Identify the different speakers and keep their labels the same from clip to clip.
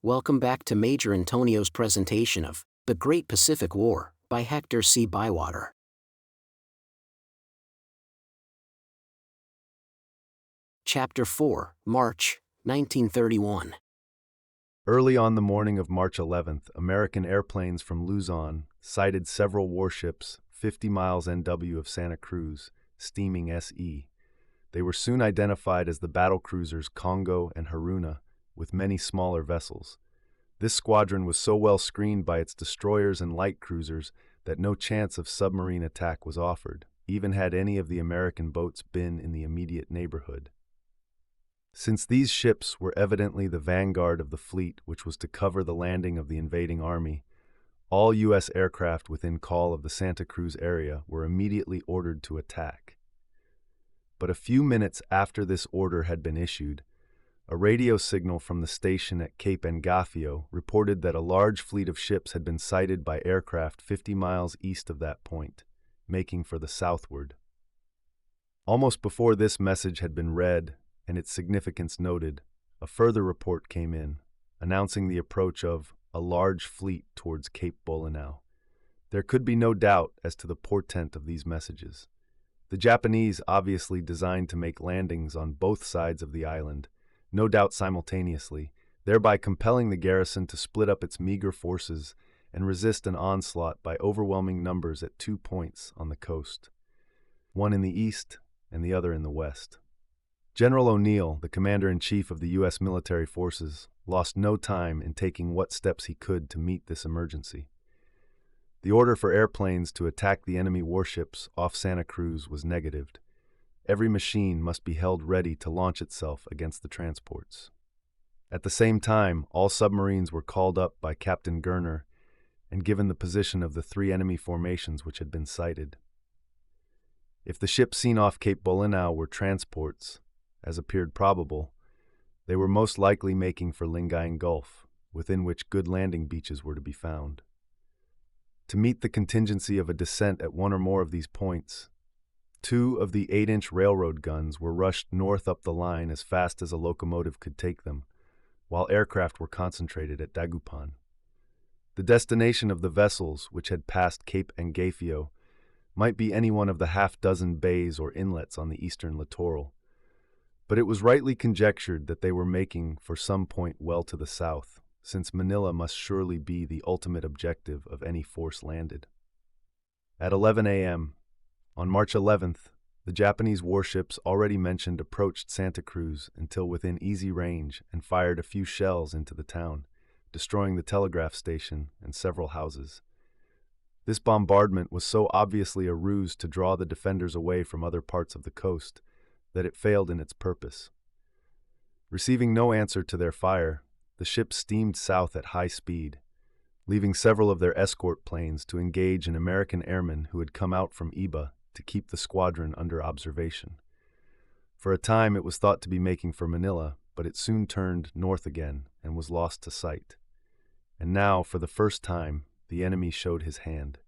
Speaker 1: Welcome back to Major Intonio's presentation of The Great Pacific War by Hector C. Bywater. Chapter 4, March, 1931.
Speaker 2: Early on the morning of March 11th, American airplanes from Luzon sighted several warships 50 miles NW of Santa Cruz, steaming SE. They were soon identified as the battlecruisers Congo and Haruna, with many smaller vessels. This squadron was so well screened by its destroyers and light cruisers that no chance of submarine attack was offered, even had any of the American boats been in the immediate neighborhood. Since these ships were evidently the vanguard of the fleet which was to cover the landing of the invading army, all U.S. aircraft within call of the Santa Cruz area were immediately ordered to attack. But a few minutes after this order had been issued, a radio signal from the station at Cape Engafio reported that a large fleet of ships had been sighted by aircraft 50 miles east of that point, making for the southward. Almost before this message had been read and its significance noted, a further report came in, announcing the approach of a large fleet towards Cape Bolinao. There could be no doubt as to the portent of these messages. The Japanese obviously designed to make landings on both sides of the island, no doubt simultaneously, thereby compelling the garrison to split up its meager forces and resist an onslaught by overwhelming numbers at 2 points on the coast, one in the east and the other in the west. General O'Neill, the commander-in-chief of the U.S. military forces, lost no time in taking what steps he could to meet this emergency. The order for airplanes to attack the enemy warships off Santa Cruz was negatived. Every machine must be held ready to launch itself against the transports. At the same time, all submarines were called up by Captain Gerner and given the position of the 3 enemy formations which had been sighted. If the ships seen off Cape Bolinao were transports, as appeared probable, they were most likely making for Lingayen Gulf, within which good landing beaches were to be found. To meet the contingency of a descent at one or more of these points, 2 of the 8-inch railroad guns were rushed north up the line as fast as a locomotive could take them, while aircraft were concentrated at Dagupan. The destination of the vessels which had passed Cape Engafio might be any one of the half-dozen bays or inlets on the eastern littoral, but it was rightly conjectured that they were making for some point well to the south, since Manila must surely be the ultimate objective of any force landed. At 11 a.m., on March 11th, the Japanese warships already mentioned approached Santa Cruz until within easy range and fired a few shells into the town, destroying the telegraph station and several houses. This bombardment was so obviously a ruse to draw the defenders away from other parts of the coast that it failed in its purpose. Receiving no answer to their fire, the ships steamed south at high speed, leaving several of their escort planes to engage an American airman who had come out from Iba to keep the squadron under observation. For a time it was thought to be making for Manila, but it soon turned north again and was lost to sight. And now, for the first time, the enemy showed his hand.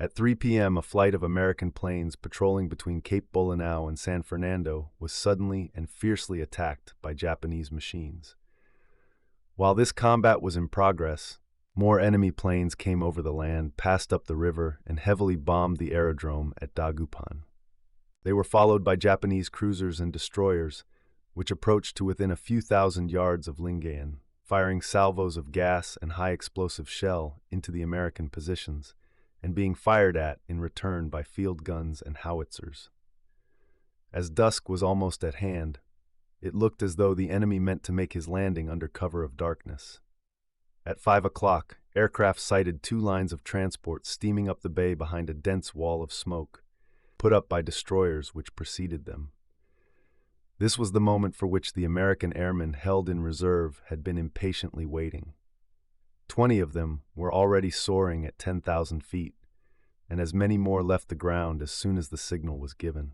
Speaker 2: At 3 p.m., a flight of American planes patrolling between Cape Bolinao and San Fernando was suddenly and fiercely attacked by Japanese machines. While this combat was in progress, more enemy planes came over the land, passed up the river, and heavily bombed the aerodrome at Dagupan. They were followed by Japanese cruisers and destroyers, which approached to within a few thousand yards of Lingayen, firing salvos of gas and high-explosive shell into the American positions, and being fired at in return by field guns and howitzers. As dusk was almost at hand, it looked as though the enemy meant to make his landing under cover of darkness. At 5 o'clock, aircraft sighted 2 lines of transport steaming up the bay behind a dense wall of smoke, put up by destroyers which preceded them. This was the moment for which the American airmen held in reserve had been impatiently waiting. 20 of them were already soaring at 10,000 feet, and as many more left the ground as soon as the signal was given.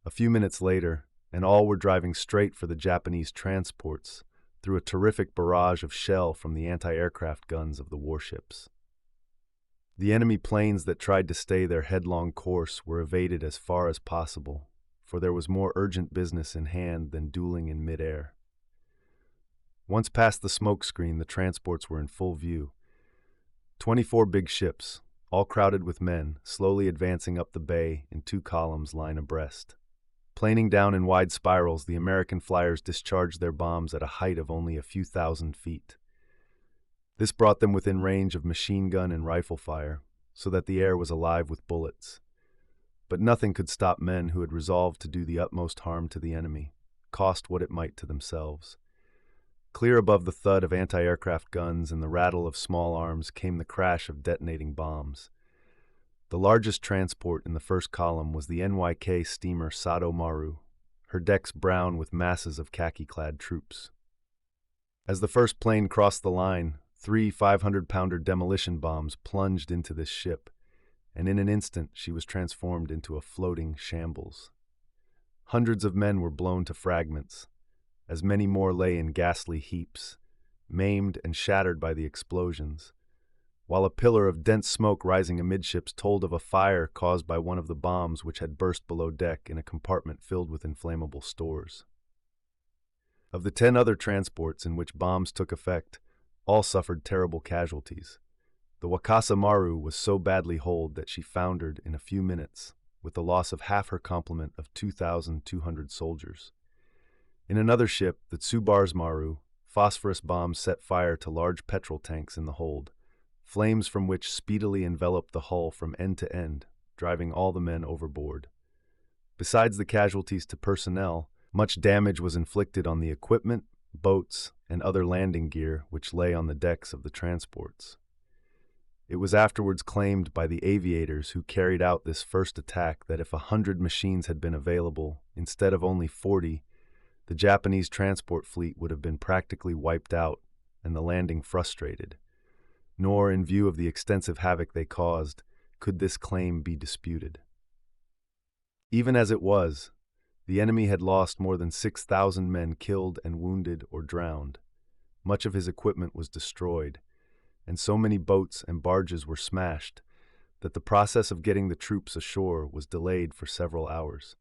Speaker 2: A few minutes later, and all were driving straight for the Japanese transports through a terrific barrage of shell from the anti-aircraft guns of the warships. The enemy planes that tried to stay their headlong course were evaded as far as possible, for there was more urgent business in hand than dueling in mid-air. Once past the smoke screen, the transports were in full view. 24 big ships, all crowded with men, slowly advancing up the bay in 2 columns line abreast. Planing down in wide spirals, the American flyers discharged their bombs at a height of only a few thousand feet. This brought them within range of machine gun and rifle fire, so that the air was alive with bullets. But nothing could stop men who had resolved to do the utmost harm to the enemy, cost what it might to themselves. Clear above the thud of anti-aircraft guns and the rattle of small arms came the crash of detonating bombs. The largest transport in the first column was the NYK steamer Sado Maru, her decks brown with masses of khaki-clad troops. As the first plane crossed the line, 3 500-pounder demolition bombs plunged into this ship, and in an instant she was transformed into a floating shambles. Hundreds of men were blown to fragments, as many more lay in ghastly heaps, maimed and shattered by the explosions, while a pillar of dense smoke rising amidships told of a fire caused by one of the bombs which had burst below deck in a compartment filled with inflammable stores. Of the 10 other transports in which bombs took effect, all suffered terrible casualties. The Wakasa Maru was so badly holed that she foundered in a few minutes, with the loss of half her complement of 2,200 soldiers. In another ship, the Tsubar's Maru, phosphorus bombs set fire to large petrol tanks in the hold, flames from which speedily enveloped the hull from end to end, driving all the men overboard. Besides the casualties to personnel, much damage was inflicted on the equipment, boats, and other landing gear which lay on the decks of the transports. It was afterwards claimed by the aviators who carried out this first attack that if 100 machines had been available, instead of only 40, the Japanese transport fleet would have been practically wiped out and the landing frustrated. Nor, in view of the extensive havoc they caused, could this claim be disputed. Even as it was, the enemy had lost more than 6,000 men killed and wounded or drowned. Much of his equipment was destroyed, and so many boats and barges were smashed that the process of getting the troops ashore was delayed for several hours.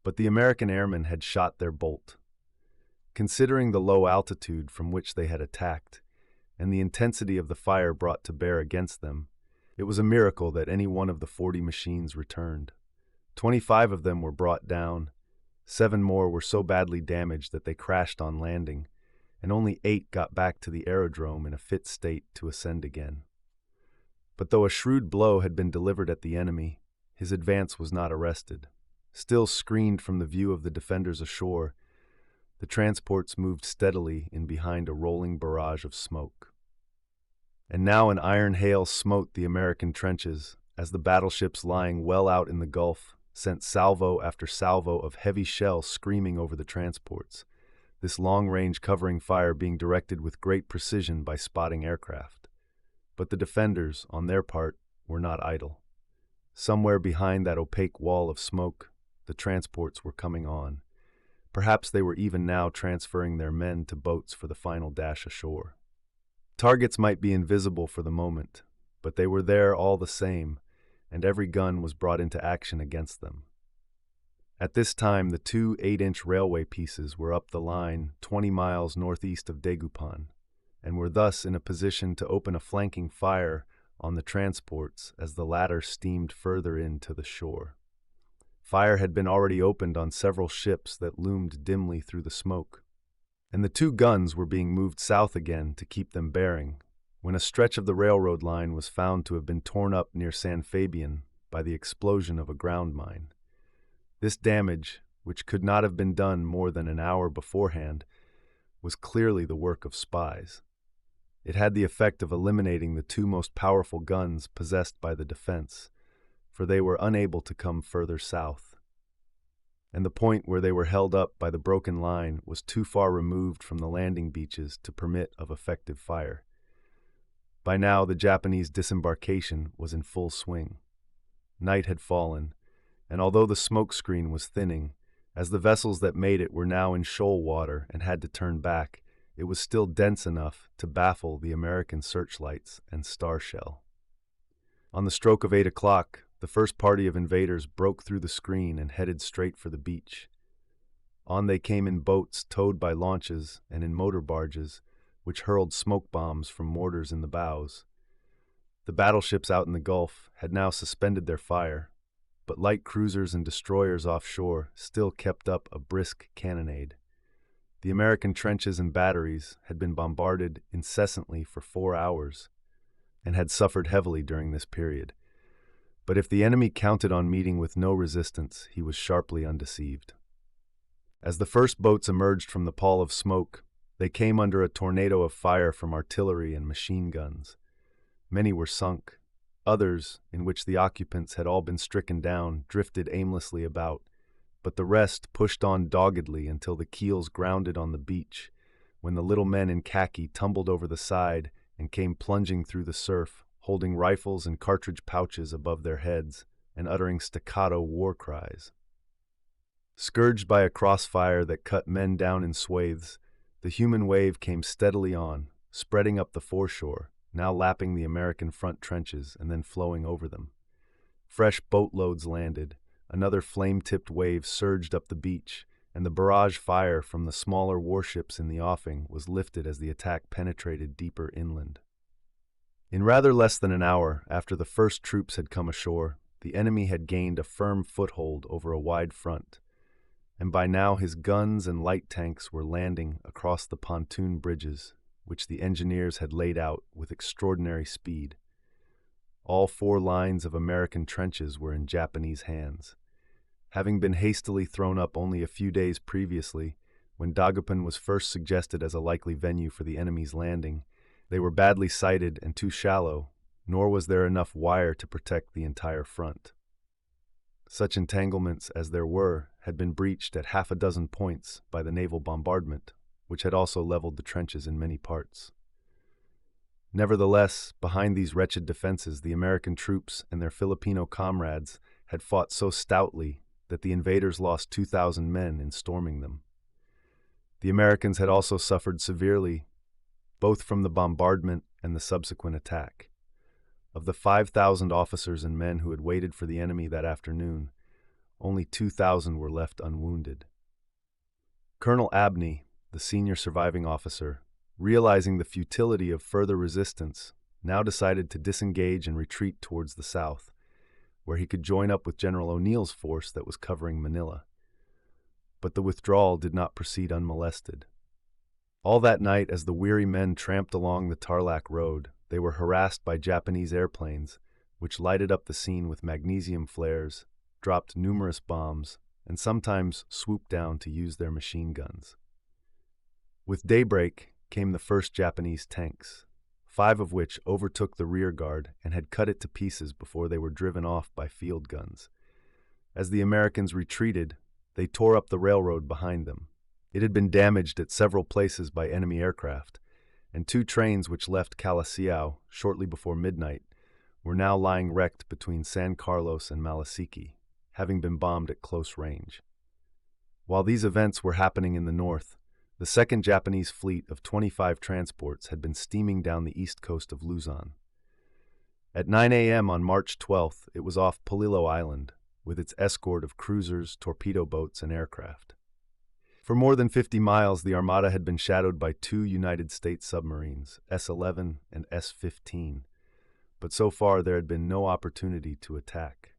Speaker 2: But the American airmen had shot their bolt. Considering the low altitude from which they had attacked, and the intensity of the fire brought to bear against them, it was a miracle that any one of the 40 machines returned. 25 of them were brought down, 7 more were so badly damaged that they crashed on landing, and only 8 got back to the aerodrome in a fit state to ascend again. But though a shrewd blow had been delivered at the enemy, his advance was not arrested. Still screened from the view of the defenders ashore, the transports moved steadily in behind a rolling barrage of smoke. And now an iron hail smote the American trenches as the battleships lying well out in the Gulf sent salvo after salvo of heavy shell screaming over the transports, this long-range covering fire being directed with great precision by spotting aircraft. But the defenders, on their part, were not idle. Somewhere behind that opaque wall of smoke, the transports were coming on. Perhaps they were even now transferring their men to boats for the final dash ashore. Targets might be invisible for the moment, but they were there all the same, and every gun was brought into action against them. At this time, the 2 8-inch railway pieces were up the line 20 miles northeast of Dagupan, and were thus in a position to open a flanking fire on the transports as the latter steamed further in to the shore. Fire had been already opened on several ships that loomed dimly through the smoke, and the 2 guns were being moved south again to keep them bearing, when a stretch of the railroad line was found to have been torn up near San Fabian by the explosion of a ground mine. This damage, which could not have been done more than an hour beforehand, was clearly the work of spies. It had the effect of eliminating the 2 most powerful guns possessed by the defense, for they were unable to come further south. And the point where they were held up by the broken line was too far removed from the landing beaches to permit of effective fire. By now, the Japanese disembarkation was in full swing. Night had fallen, and although the smoke screen was thinning, as the vessels that made it were now in shoal water and had to turn back, it was still dense enough to baffle the American searchlights and star shell. On the stroke of 8 o'clock, the first party of invaders broke through the screen and headed straight for the beach. On they came in boats towed by launches and in motor barges, which hurled smoke bombs from mortars in the bows. The battleships out in the Gulf had now suspended their fire, but light cruisers and destroyers offshore still kept up a brisk cannonade. The American trenches and batteries had been bombarded incessantly for 4 hours and had suffered heavily during this period. But if the enemy counted on meeting with no resistance, he was sharply undeceived. As the first boats emerged from the pall of smoke, they came under a tornado of fire from artillery and machine guns. Many were sunk. Others, in which the occupants had all been stricken down, drifted aimlessly about, but the rest pushed on doggedly until the keels grounded on the beach, when the little men in khaki tumbled over the side and came plunging through the surf, holding rifles and cartridge pouches above their heads and uttering staccato war cries. Scourged by a crossfire that cut men down in swathes, the human wave came steadily on, spreading up the foreshore, now lapping the American front trenches and then flowing over them. Fresh boatloads landed, another flame-tipped wave surged up the beach, and the barrage fire from the smaller warships in the offing was lifted as the attack penetrated deeper inland. In rather less than an hour after the first troops had come ashore, the enemy had gained a firm foothold over a wide front, and by now his guns and light tanks were landing across the pontoon bridges, which the engineers had laid out with extraordinary speed. All 4 lines of American trenches were in Japanese hands. Having been hastily thrown up only a few days previously, when Dagupan was first suggested as a likely venue for the enemy's landing, they were badly sited and too shallow, nor was there enough wire to protect the entire front. Such entanglements as there were had been breached at 6 points by the naval bombardment, which had also leveled the trenches in many parts. Nevertheless, behind these wretched defenses, the American troops and their Filipino comrades had fought so stoutly that the invaders lost 2,000 men in storming them. The Americans had also suffered severely, both from the bombardment and the subsequent attack. Of the 5,000 officers and men who had waited for the enemy that afternoon, only 2,000 were left unwounded. Colonel Abney, the senior surviving officer, realizing the futility of further resistance, now decided to disengage and retreat towards the south, where he could join up with General O'Neill's force that was covering Manila. But the withdrawal did not proceed unmolested. All that night, as the weary men tramped along the Tarlac Road, they were harassed by Japanese airplanes, which lighted up the scene with magnesium flares, dropped numerous bombs, and sometimes swooped down to use their machine guns. With daybreak came the first Japanese tanks, 5 of which overtook the rear guard and had cut it to pieces before they were driven off by field guns. As the Americans retreated, they tore up the railroad behind them. It had been damaged at several places by enemy aircraft, and 2 trains which left Calasiao shortly before midnight were now lying wrecked between San Carlos and Malasiqui, having been bombed at close range. While these events were happening in the north, the second Japanese fleet of 25 transports had been steaming down the east coast of Luzon. At 9 a.m. on March 12th, it was off Polillo Island, with its escort of cruisers, torpedo boats, and aircraft. For more than 50 miles, the Armada had been shadowed by 2 United States submarines, S-11 and S-15, but so far there had been no opportunity to attack.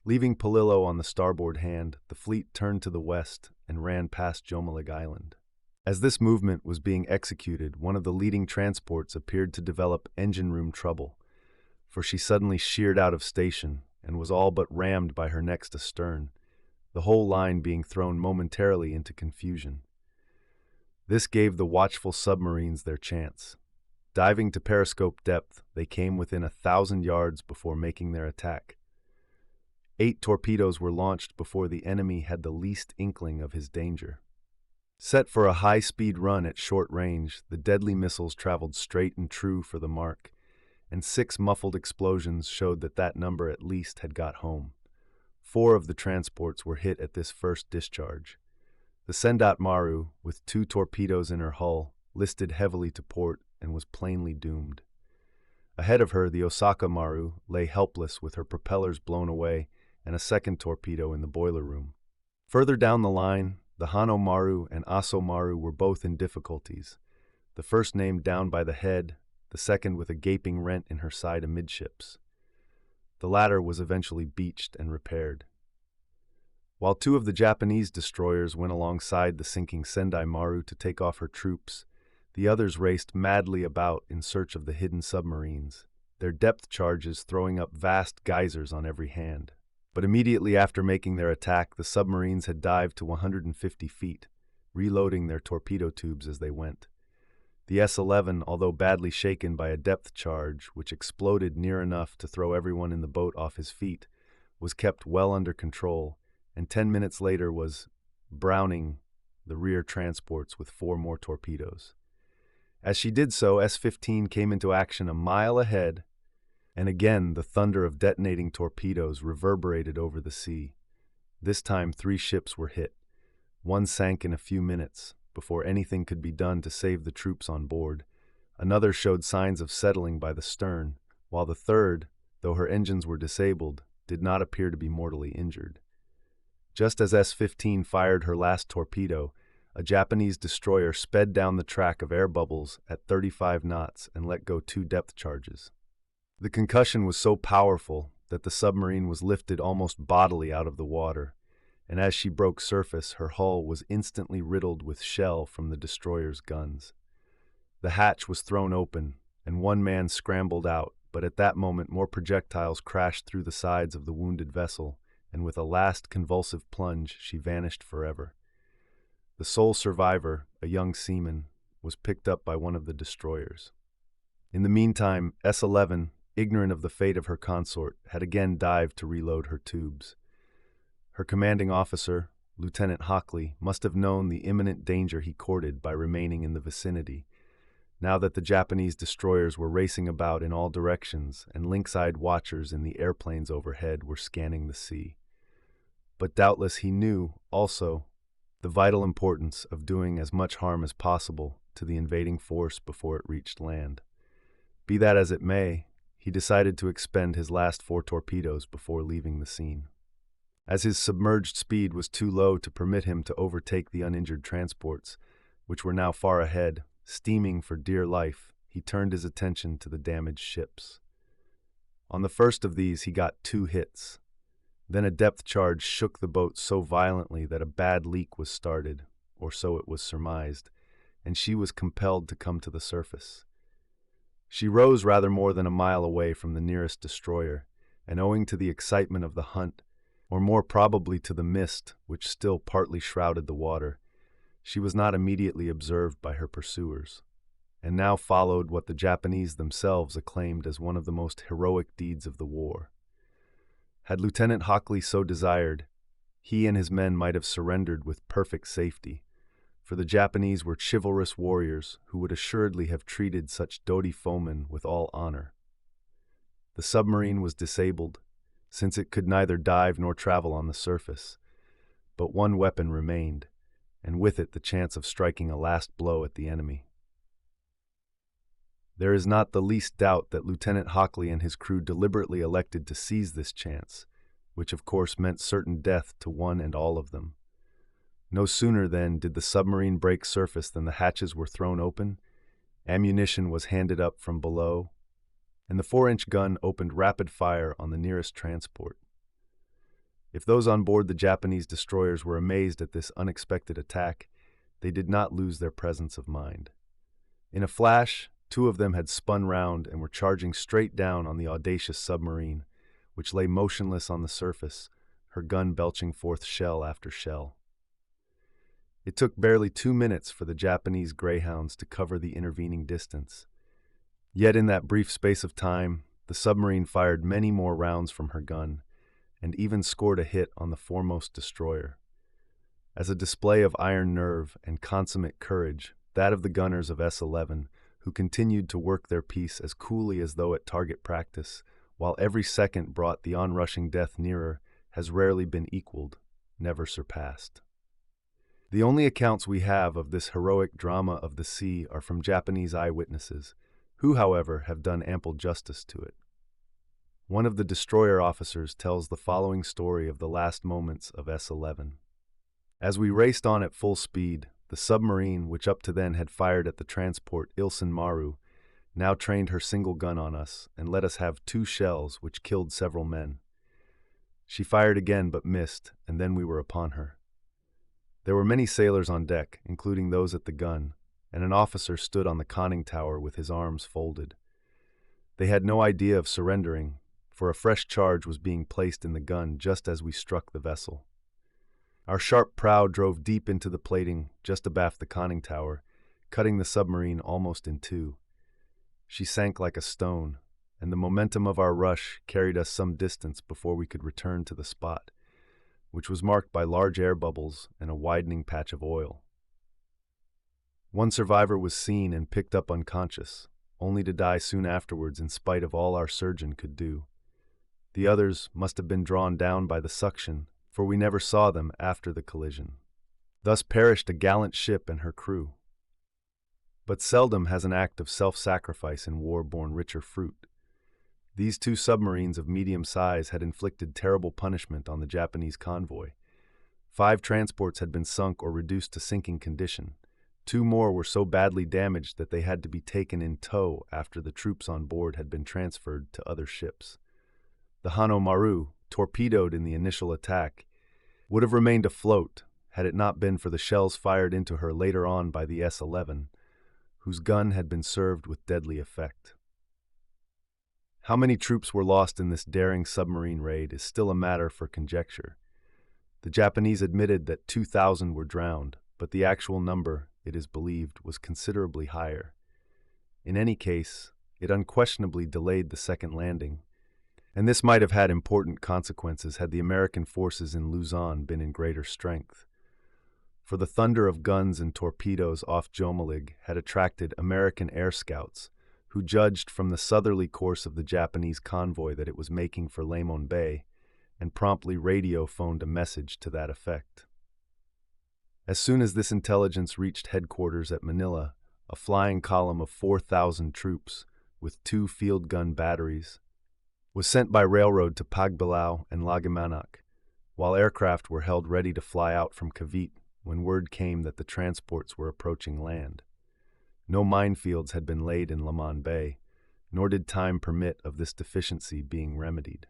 Speaker 2: Leaving Polillo on the starboard hand, the fleet turned to the west and ran past Jomalig Island. As this movement was being executed, one of the leading transports appeared to develop engine room trouble, for she suddenly sheered out of station and was all but rammed by her next astern, the whole line being thrown momentarily into confusion. This gave the watchful submarines their chance. Diving to periscope depth, they came within 1,000 yards before making their attack. 8 torpedoes were launched before the enemy had the least inkling of his danger. Set for a high-speed run at short range, the deadly missiles traveled straight and true for the mark, and 6 muffled explosions showed that number at least had got home. 4 of the transports were hit at this first discharge. The Sendat Maru, with 2 torpedoes in her hull, listed heavily to port and was plainly doomed. Ahead of her, the Osaka Maru lay helpless with her propellers blown away and a second torpedo in the boiler room. Further down the line, The Hanomaru and Asomaru were both in difficulties, the first named down by the head, the second with a gaping rent in her side amidships. The latter was eventually beached and repaired. While two of the Japanese destroyers went alongside the sinking Sendai Maru to take off her troops, the others raced madly about in search of the hidden submarines, their depth charges throwing up vast geysers on every hand. But immediately after making their attack, the submarines had dived to 150 feet, reloading their torpedo tubes as they went. The S-11, although badly shaken by a depth charge, which exploded near enough to throw everyone in the boat off his feet, was kept well under control, and 10 minutes later was browning the rear transports with 4 more torpedoes. As she did so, S-15 came into action a mile ahead, and again the thunder of detonating torpedoes reverberated over the sea. This time 3 ships were hit. One sank in a few minutes, before anything could be done to save the troops on board. Another showed signs of settling by the stern, while the third, though her engines were disabled, did not appear to be mortally injured. Just as S-15 fired her last torpedo, a Japanese destroyer sped down the track of air bubbles at 35 knots and let go 2 depth charges. The concussion was so powerful that the submarine was lifted almost bodily out of the water, and as she broke surface, her hull was instantly riddled with shell from the destroyer's guns. The hatch was thrown open, and one man scrambled out, but at that moment more projectiles crashed through the sides of the wounded vessel, and with a last convulsive plunge, she vanished forever. The sole survivor, a young seaman, was picked up by one of the destroyers. In the meantime, S-11, ignorant of the fate of her consort, had again dived to reload her tubes. Her commanding officer, Lieutenant Hockley, must have known the imminent danger he courted by remaining in the vicinity, now that the Japanese destroyers were racing about in all directions and lynx-eyed watchers in the airplanes overhead were scanning the sea. But doubtless he knew, also, the vital importance of doing as much harm as possible to the invading force before it reached land. Be that as it may, he decided to expend his last 4 torpedoes before leaving the scene. As his submerged speed was too low to permit him to overtake the uninjured transports, which were now far ahead, steaming for dear life, he turned his attention to the damaged ships. On the first of these he got 2 hits. Then a depth charge shook the boat so violently that a bad leak was started, or so it was surmised, and she was compelled to come to the surface. She rose rather more than a mile away from the nearest destroyer, and owing to the excitement of the hunt, or more probably to the mist which still partly shrouded the water, she was not immediately observed by her pursuers. And now followed what the Japanese themselves acclaimed as one of the most heroic deeds of the war. Had Lieutenant Hockley so desired, he and his men might have surrendered with perfect safety, for the Japanese were chivalrous warriors who would assuredly have treated such doughty foemen with all honor. The submarine was disabled, since it could neither dive nor travel on the surface, but one weapon remained, and with it the chance of striking a last blow at the enemy. There is not the least doubt that Lieutenant Hockley and his crew deliberately elected to seize this chance, which of course meant certain death to one and all of them. No sooner, then, did the submarine break surface than the hatches were thrown open, ammunition was handed up from below, and the 4-inch gun opened rapid fire on the nearest transport. If those on board the Japanese destroyers were amazed at this unexpected attack, they did not lose their presence of mind. In a flash, 2 of them had spun round and were charging straight down on the audacious submarine, which lay motionless on the surface, her gun belching forth shell after shell. It took barely 2 minutes for the Japanese Greyhounds to cover the intervening distance. Yet in that brief space of time, the submarine fired many more rounds from her gun, and even scored a hit on the foremost destroyer. As a display of iron nerve and consummate courage, that of the gunners of S-11, who continued to work their piece as coolly as though at target practice, while every second brought the onrushing death nearer, has rarely been equaled, never surpassed. The only accounts we have of this heroic drama of the sea are from Japanese eyewitnesses, who, however, have done ample justice to it. One of the destroyer officers tells the following story of the last moments of S-11. As we raced on at full speed, the submarine, which up to then had fired at the transport Ilsen Maru, now trained her single gun on us and let us have 2 shells which killed several men. She fired again but missed, and then we were upon her. There were many sailors on deck, including those at the gun, and an officer stood on the conning tower with his arms folded. They had no idea of surrendering, for a fresh charge was being placed in the gun just as we struck the vessel. Our sharp prow drove deep into the plating just abaft the conning tower, cutting the submarine almost in 2. She sank like a stone, and the momentum of our rush carried us some distance before we could return to the spot, which was marked by large air bubbles and a widening patch of oil. One survivor was seen and picked up unconscious, only to die soon afterwards in spite of all our surgeon could do. The others must have been drawn down by the suction, for we never saw them after the collision. Thus perished a gallant ship and her crew. But seldom has an act of self-sacrifice in war borne richer fruit. These 2 submarines of medium size had inflicted terrible punishment on the Japanese convoy. 5 transports had been sunk or reduced to sinking condition. 2 more were so badly damaged that they had to be taken in tow after the troops on board had been transferred to other ships. The Hano Maru, torpedoed in the initial attack, would have remained afloat had it not been for the shells fired into her later on by the S-11, whose gun had been served with deadly effect. How many troops were lost in this daring submarine raid is still a matter for conjecture. The Japanese admitted that 2,000 were drowned, but the actual number, it is believed, was considerably higher. In any case, it unquestionably delayed the second landing, and this might have had important consequences had the American forces in Luzon been in greater strength. For the thunder of guns and torpedoes off Jomalig had attracted American air scouts, who judged from the southerly course of the Japanese convoy that it was making for Lamon Bay, and promptly radio-phoned a message to that effect. As soon as this intelligence reached headquarters at Manila, a flying column of 4,000 troops, with 2 field gun batteries, was sent by railroad to Pagbilao and Laguimanac, while aircraft were held ready to fly out from Cavite when word came that the transports were approaching land. No minefields had been laid in Lamon Bay, nor did time permit of this deficiency being remedied.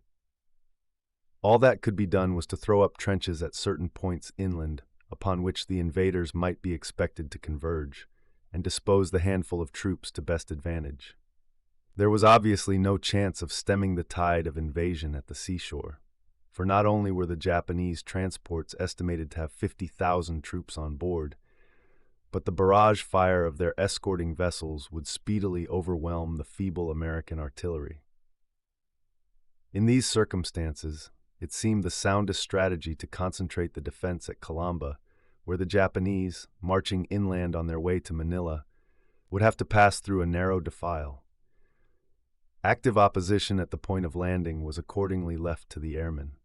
Speaker 2: All that could be done was to throw up trenches at certain points inland upon which the invaders might be expected to converge, and dispose the handful of troops to best advantage. There was obviously no chance of stemming the tide of invasion at the seashore, for not only were the Japanese transports estimated to have 50,000 troops on board, but the barrage fire of their escorting vessels would speedily overwhelm the feeble American artillery. In these circumstances, it seemed the soundest strategy to concentrate the defense at Calamba, where the Japanese, marching inland on their way to Manila, would have to pass through a narrow defile. Active opposition at the point of landing was accordingly left to the airmen.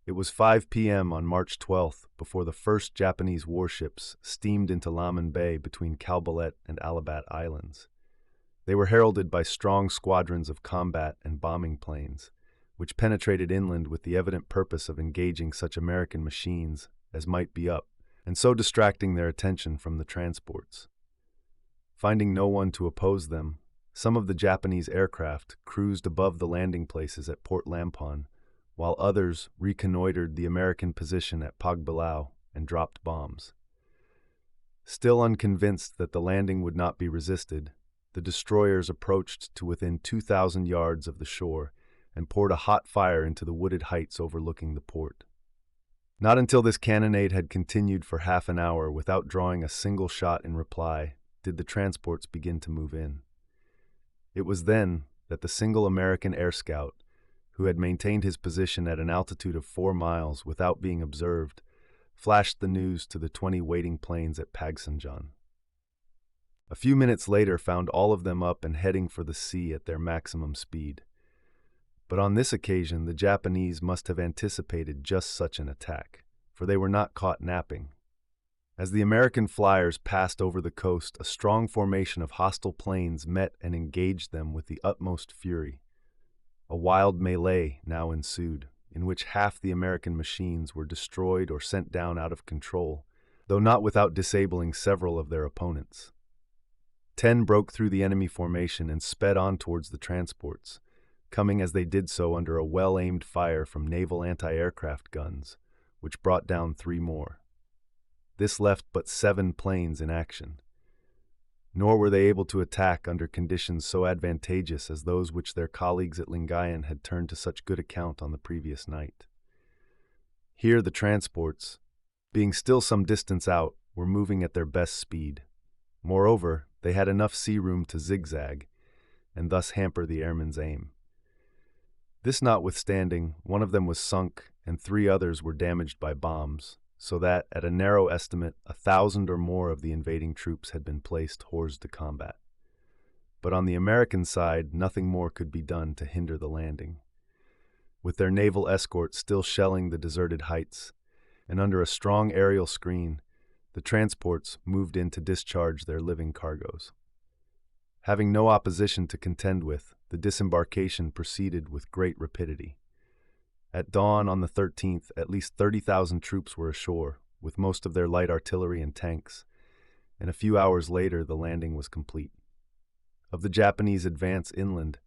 Speaker 2: It was 5 p.m. on March 12th before the first Japanese warships steamed into Lamon Bay between Calbalet and Alabat Islands. They were heralded by strong squadrons of combat and bombing planes, which penetrated inland with the evident purpose of engaging such American machines as might be up, and so distracting their attention from the transports. Finding no one to oppose them, some of the Japanese aircraft cruised above the landing places at Port Lampon, while others reconnoitered the American position at Pagbilao and dropped bombs. Still unconvinced that the landing would not be resisted, the destroyers approached to within 2,000 yards of the shore and poured a hot fire into the wooded heights overlooking the port. Not until this cannonade had continued for half an hour without drawing a single shot in reply did the transports begin to move in. It was then that the single American air scout, who had maintained his position at an altitude of 4 miles without being observed, flashed the news to the 20 waiting planes at Pagsanjan. A few minutes later found all of them up and heading for the sea at their maximum speed. But on this occasion the Japanese must have anticipated just such an attack, for they were not caught napping. As the American flyers passed over the coast, a strong formation of hostile planes met and engaged them with the utmost fury. A wild melee now ensued, in which half the American machines were destroyed or sent down out of control, though not without disabling several of their opponents. 10 broke through the enemy formation and sped on towards the transports, coming as they did so under a well-aimed fire from naval anti-aircraft guns, which brought down 3 more. This left but 7 planes in action. Nor were they able to attack under conditions so advantageous as those which their colleagues at Lingayen had turned to such good account on the previous night. Here the transports, being still some distance out, were moving at their best speed. Moreover, they had enough sea room to zigzag, and thus hamper the airmen's aim. This notwithstanding, one of them was sunk, and 3 others were damaged by bombs, so that, at a narrow estimate, 1,000 or more of the invading troops had been placed hors de combat. But on the American side, nothing more could be done to hinder the landing. With their naval escort still shelling the deserted heights, and under a strong aerial screen, the transports moved in to discharge their living cargoes. Having no opposition to contend with, the disembarkation proceeded with great rapidity. At dawn on the 13th, at least 30,000 troops were ashore, with most of their light artillery and tanks, and a few hours later the landing was complete. Of the Japanese advance inland,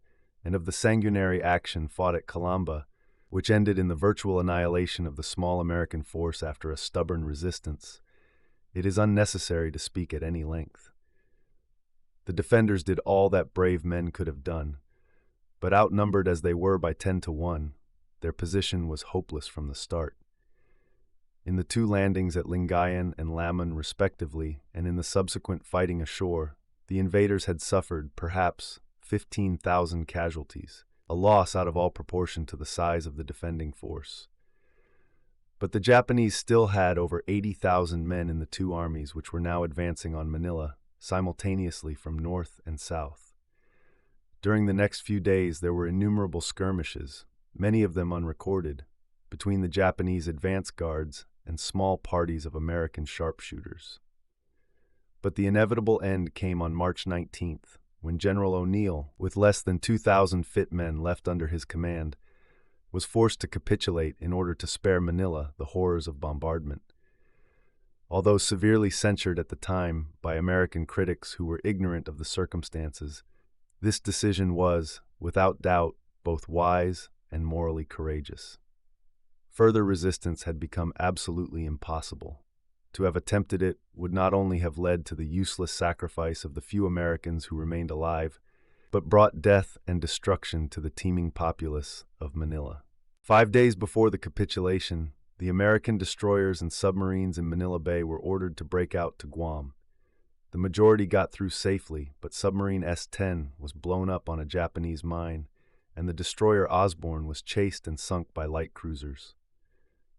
Speaker 2: and of the sanguinary action fought at Calamba, which ended in the virtual annihilation of the small American force after a stubborn resistance, it is unnecessary to speak at any length. The defenders did all that brave men could have done, but outnumbered as they were by 10 to 1, their position was hopeless from the start. In the 2 landings at Lingayen and Lamon respectively, and in the subsequent fighting ashore, the invaders had suffered, perhaps, 15,000 casualties, a loss out of all proportion to the size of the defending force. But the Japanese still had over 80,000 men in the 2 armies which were now advancing on Manila, simultaneously from north and south. During the next few days there were innumerable skirmishes, many of them unrecorded, between the Japanese advance guards and small parties of American sharpshooters. But the inevitable end came on March 19th, when General O'Neill, with less than 2,000 fit men left under his command, was forced to capitulate in order to spare Manila the horrors of bombardment. Although severely censured at the time by American critics who were ignorant of the circumstances, this decision was, without doubt, both wise and morally courageous. Further resistance had become absolutely impossible. To have attempted it would not only have led to the useless sacrifice of the few Americans who remained alive, but brought death and destruction to the teeming populace of Manila. 5 days before the capitulation, the American destroyers and submarines in Manila Bay were ordered to break out to Guam. The majority got through safely, but submarine S-10 was blown up on a Japanese mine, and the destroyer Osborne was chased and sunk by light cruisers.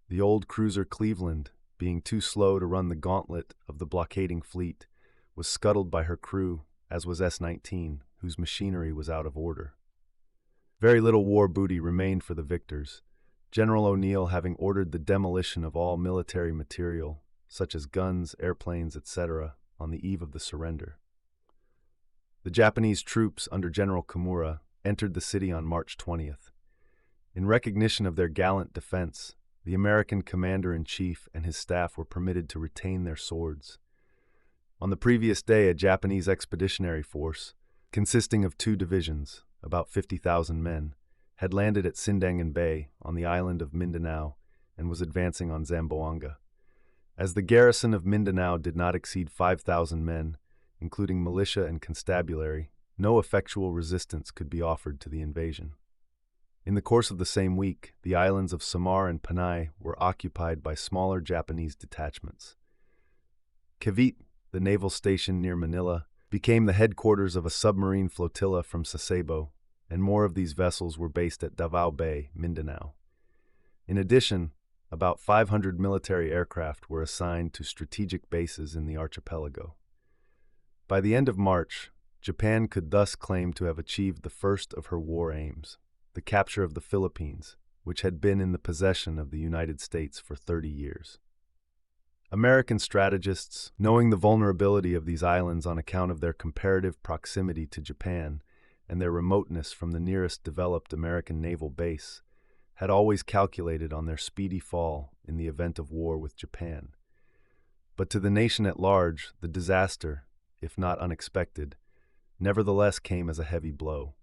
Speaker 2: The old cruiser Cleveland, being too slow to run the gauntlet of the blockading fleet, was scuttled by her crew, as was S-19, whose machinery was out of order. Very little war booty remained for the victors, General O'Neill having ordered the demolition of all military material, such as guns, airplanes, etc., on the eve of the surrender. The Japanese troops under General Kimura entered the city on March 20th. In recognition of their gallant defense, the American commander-in-chief and his staff were permitted to retain their swords. On the previous day, a Japanese expeditionary force, consisting of 2 divisions, about 50,000 men, had landed at Sindangan Bay on the island of Mindanao and was advancing on Zamboanga. As the garrison of Mindanao did not exceed 5,000 men, including militia and constabulary, no effectual resistance could be offered to the invasion. In the course of the same week, the islands of Samar and Panay were occupied by smaller Japanese detachments. Cavite, the naval station near Manila, became the headquarters of a submarine flotilla from Sasebo, and more of these vessels were based at Davao Bay, Mindanao. In addition, about 500 military aircraft were assigned to strategic bases in the archipelago. By the end of March, Japan could thus claim to have achieved the first of her war aims, the capture of the Philippines, which had been in the possession of the United States for 30 years. American strategists, knowing the vulnerability of these islands on account of their comparative proximity to Japan and their remoteness from the nearest developed American naval base, had always calculated on their speedy fall in the event of war with Japan. But to the nation at large, the disaster, if not unexpected, nevertheless came as a heavy blow.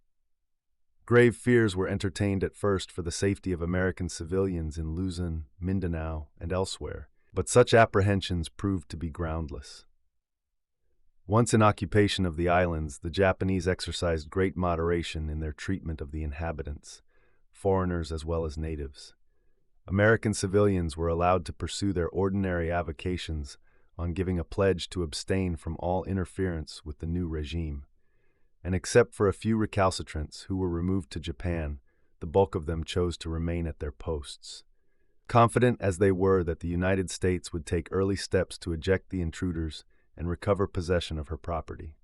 Speaker 2: Grave fears were entertained at first for the safety of American civilians in Luzon, Mindanao, and elsewhere, but such apprehensions proved to be groundless. Once in occupation of the islands, the Japanese exercised great moderation in their treatment of the inhabitants, foreigners as well as natives. American civilians were allowed to pursue their ordinary avocations on giving a pledge to abstain from all interference with the new regime. And except for a few recalcitrants who were removed to Japan, the bulk of them chose to remain at their posts. Confident as they were that the United States would take early steps to eject the intruders and recover possession of her property.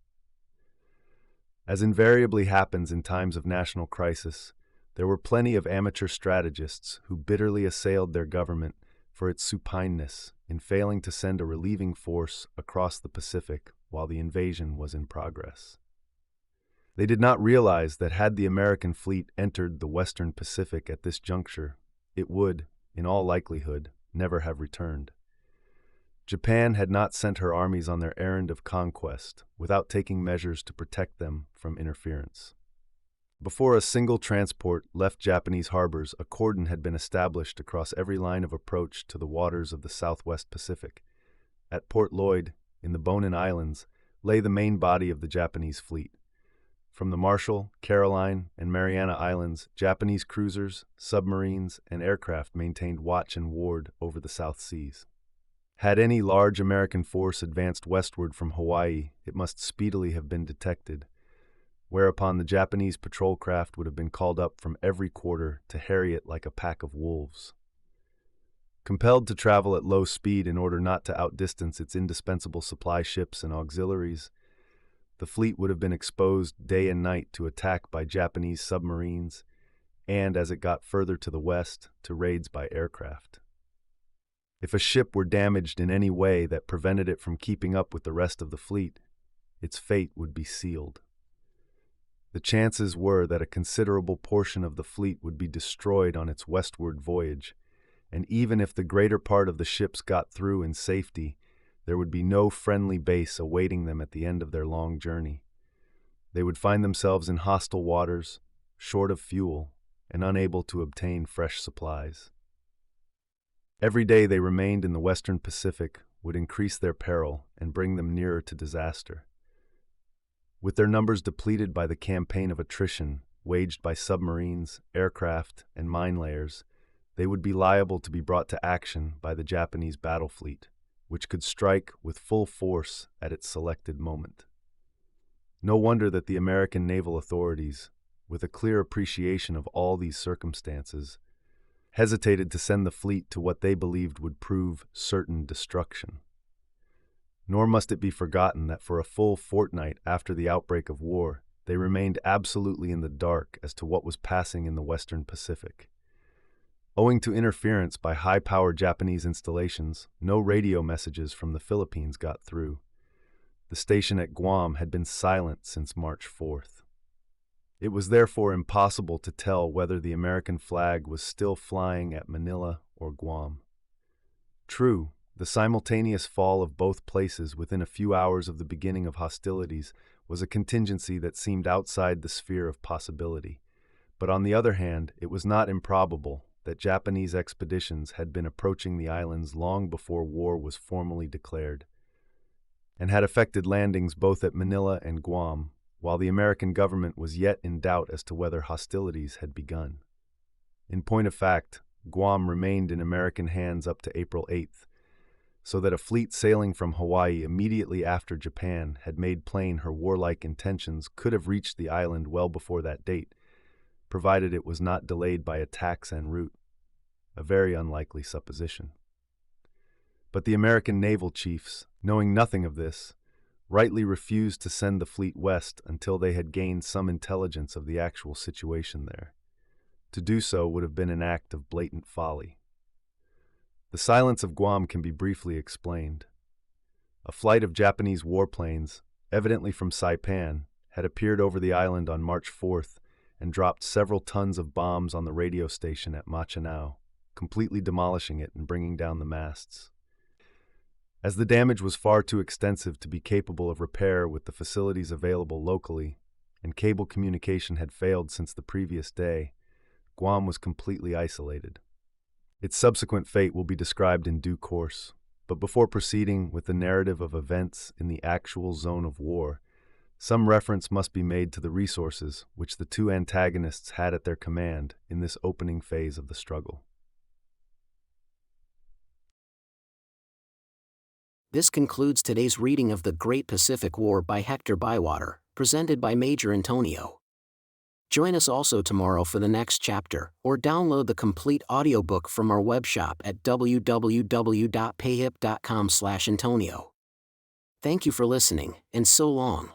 Speaker 2: As invariably happens in times of national crisis, there were plenty of amateur strategists who bitterly assailed their government for its supineness in failing to send a relieving force across the Pacific while the invasion was in progress. They did not realize that had the American fleet entered the Western Pacific at this juncture, it would, in all likelihood, never have returned. Japan had not sent her armies on their errand of conquest without taking measures to protect them from interference. Before a single transport left Japanese harbors, a cordon had been established across every line of approach to the waters of the Southwest Pacific. At Port Lloyd, in the Bonin Islands, lay the main body of the Japanese fleet. From the Marshall, Caroline, and Mariana Islands, Japanese cruisers, submarines, and aircraft maintained watch and ward over the South Seas. Had any large American force advanced westward from Hawaii, it must speedily have been detected, whereupon the Japanese patrol craft would have been called up from every quarter to harry it like a pack of wolves. Compelled to travel at low speed in order not to outdistance its indispensable supply ships and auxiliaries, the fleet would have been exposed day and night to attack by Japanese submarines and, as it got further to the west, to raids by aircraft. If a ship were damaged in any way that prevented it from keeping up with the rest of the fleet, its fate would be sealed. The chances were that a considerable portion of the fleet would be destroyed on its westward voyage, and even if the greater part of the ships got through in safety, there would be no friendly base awaiting them at the end of their long journey. They would find themselves in hostile waters, short of fuel, and unable to obtain fresh supplies. Every day they remained in the Western Pacific would increase their peril and bring them nearer to disaster. With their numbers depleted by the campaign of attrition waged by submarines, aircraft, and mine layers, they would be liable to be brought to action by the Japanese battle fleet, which could strike with full force at its selected moment. No wonder that the American naval authorities, with a clear appreciation of all these circumstances, hesitated to send the fleet to what they believed would prove certain destruction. Nor must it be forgotten that for a full fortnight after the outbreak of war, they remained absolutely in the dark as to what was passing in the Western Pacific. Owing to interference by high-power Japanese installations, no radio messages from the Philippines got through. The station at Guam had been silent since March 4th. It was therefore impossible to tell whether the American flag was still flying at Manila or Guam. True, the simultaneous fall of both places within a few hours of the beginning of hostilities was a contingency that seemed outside the sphere of possibility. But on the other hand, it was not improbable that Japanese expeditions had been approaching the islands long before war was formally declared, and had effected landings both at Manila and Guam, while the American government was yet in doubt as to whether hostilities had begun. In point of fact, Guam remained in American hands up to April 8th, so that a fleet sailing from Hawaii immediately after Japan had made plain her warlike intentions could have reached the island well before that date, provided it was not delayed by attacks en route, a very unlikely supposition. But the American naval chiefs, knowing nothing of this, rightly refused to send the fleet west until they had gained some intelligence of the actual situation there. To do so would have been an act of blatant folly. The silence of Guam can be briefly explained. A flight of Japanese warplanes, evidently from Saipan, had appeared over the island on March 4th and dropped several tons of bombs on the radio station at Machinao, completely demolishing it and bringing down the masts. As the damage was far too extensive to be capable of repair with the facilities available locally, and cable communication had failed since the previous day, Guam was completely isolated. Its subsequent fate will be described in due course, but before proceeding with the narrative of events in the actual zone of war, some reference must be made to the resources which the two antagonists had at their command in this opening phase of the struggle.
Speaker 1: This concludes today's reading of The Great Pacific War by Hector Bywater, presented by Major Intonio. Join us also tomorrow for the next chapter, or download the complete audiobook from our webshop at www.payhip.com/Antonio. Thank you for listening, and so long.